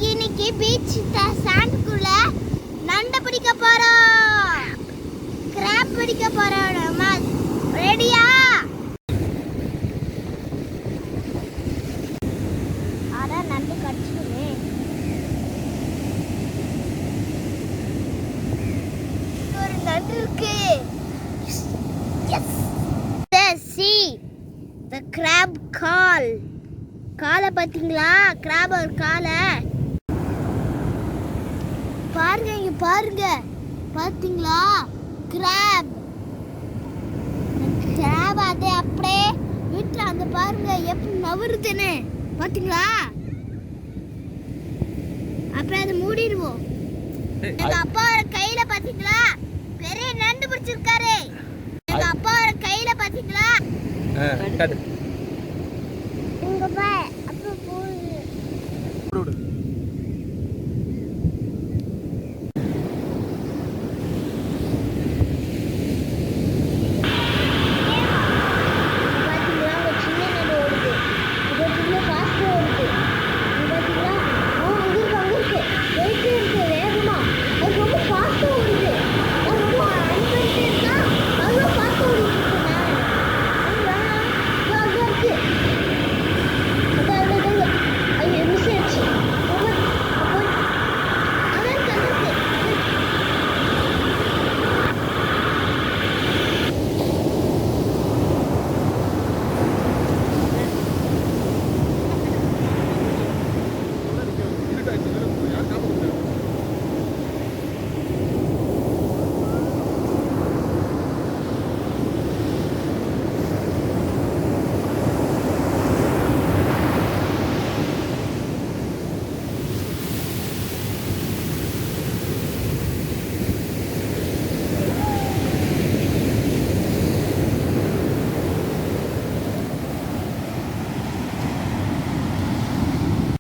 இன்னைக்கு பீச் சாண்டுக்குள்ள நண்டை பிடிக்க போறோம், கிராப் பிடிக்க போறோம். நம்ம ரெடியா? அட நண்டு கடிச்சுடுமே. ஒரு நண்டு இருக்கு. See the crab காலை பாத்தீங்களா? கிராப் ஒரு காலை பாருங்க, இங்க பாருங்க, பாத்தீங்களா? கிராப் அதே அப்படியே வீட்டுல அந்த பாருங்க எப்படி நவருதுன்னு பாத்தீங்களா? அப்புறம் அதை மூடிடுவோம். எங்க அப்பா கையில பாத்தீங்களா பெரிய நண்டு பிடிச்சிருக்காரு. எங்க அப்பா கையில பாத்தீங்களா? இங்க பாரு, அப்ப போடு.